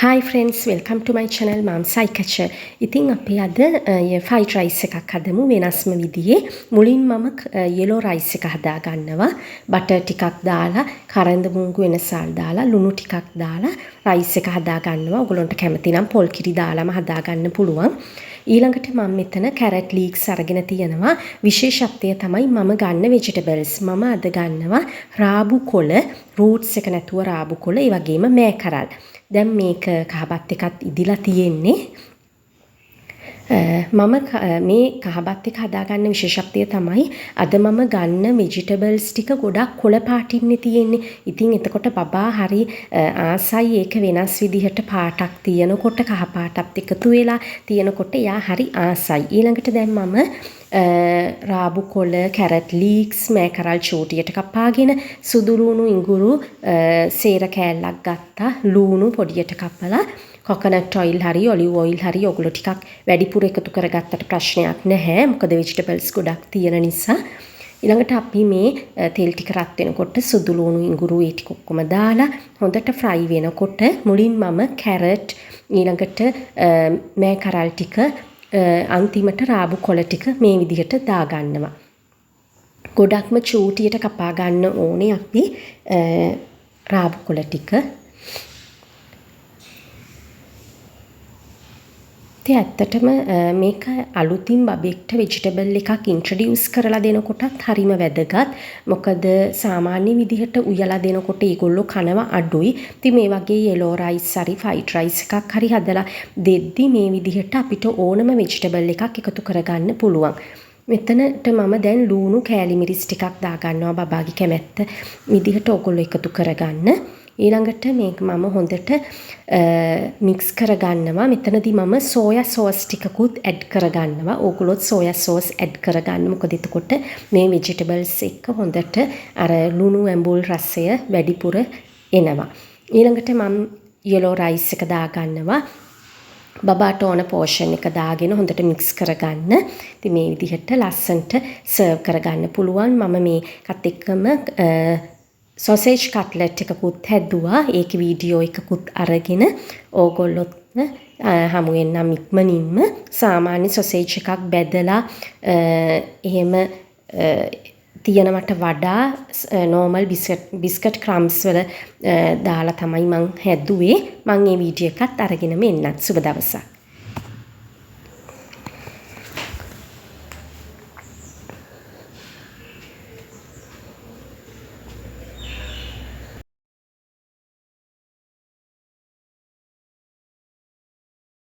Hi friends, welcome to my channel මම සයිකචර්. ඉතින් අපි අද fried rice එකක් හදමු වෙනස්ම විදිහේ. මුලින් මම yellow rice එක හදා ගන්නවා. butter ටිකක් දාලා, කරඳ මුංගු වෙනසල් දාලා, ලුණු ටිකක් දාලා rice එක හදා ගන්නවා. ඔයගොල්ලන්ට කැමති නම් පොල් කිරි දාලාම හදා ගන්න පුළුවන්. ඊළඟට මම මෙතන carrot leeks අරගෙන තියෙනවා. විශේෂත්වය තමයි මම ගන්න vegetables. මම අද ගන්නවා රාබු කොළ, roots එක නැතුව රාබු කොළ, ඒ වගේම මෑකරල්. දැන් මේක කහබත් එකත් ඉදිලා තියෙන්නේ. මම මේ කහබත් එක හදාගන්න විශේෂත්වය තමයි අද මම ගන්න vegetables ටික ගොඩක් කොළ පාටින්නේ තියෙන්නේ. ඉතින් එතකොට බබා හරි ආසයි ඒක වෙනස් විදිහට පාටක් තියෙනකොට කහ පාටත් එකතු වෙලා තියෙනකොට එයා හරි ආසයි. ඊළඟට දැන් මම රාබු කොළ, carrot leeks, මෑකරල් චූටියට කපාගෙන සුදු ලුණු ඉඟුරු සේර කෑල්ලක් ගත්තා. ලුණු පොඩියට කපලා coconut oil හරි olive oil හරි ඔගොල්ලෝ ටිකක් වැඩිපුර එකතු කරගත්තට ප්‍රශ්නයක් නැහැ. මොකද vegetables ගොඩක් තියෙන නිසා. ඊළඟට අපි මේ තෙල් ටික රත් වෙනකොට සුදු ලුණු ඉඟුරු ඒ ටික ඔක්කොම දාලා හොඳට fry වෙනකොට මුලින් මම carrot ඊළඟට මෑකරල් ටික අන්තිමට රාබු කොළ ටික මේ විදිහට දාගන්නවා. ගොඩක්ම චූටියට කපා ගන්න ඕනේ අපි රාබු කොළ ටික. ඉතින් ඇත්තටම මේක අලුතින් බබෙක්ට vegetable එකක් introduce කරලා දෙනකොටත් හරිම වැදගත්. මොකද සාමාන්‍ය විදිහට උයලා දෙනකොට ඒගොල්ලෝ කනවා අඩුයි. ඉතින් මේ වගේ yellow rice හරි fried rice එකක් හරි හදලා දෙද්දි මේ විදිහට අපිට ඕනම vegetable එකක් එකතු කරගන්න පුළුවන්. මෙතනට මම දැන් ලුණු කෑලි මිරිස් ටිකක් දාගන්නවා බබාගේ කැමැත්ත විදිහට ඔයගොල්ලෝ එකතු කරගන්න. ඊළඟට මේක මම හොඳට මික්ස් කරගන්නවා. මෙතනදී මම සෝයා සෝස් ටිකකුත් ඇඩ් කරගන්නවා. ඕගොල්ලොත් සෝයා සෝස් ඇඩ් කරගන්න. මොකද එතකොට මේ vegetables එක හොඳට අර ලුණු ඇඹුල් රසය වැඩිපුර එනවා. ඊළඟට මම yellow rice එක දාගන්නවා. බබාට ඕන පෝෂන් එක දාගෙන හොඳට මික්ස් කරගන්න. ඉතින් මේ විදිහට ලස්සන්ට සර්ව් කරගන්න පුළුවන්. මම මේකත් එක්කම sausage cutlet එකකුත් හැදුවා. ඒකේ වීඩියෝ එකකුත් අරගෙන ඕගොල්ලොත් හමු වෙන්නම් ඉක්මනින්ම. සාමාන්‍ය sausage එකක් බැදලා එහෙම තියනවට වඩා normal biscuit crumbs වල දාලා තමයි මං හැදුවේ. මං මේ වීඩියෝ එකත් අරගෙනම එන්නත්. සුබ දවසක්.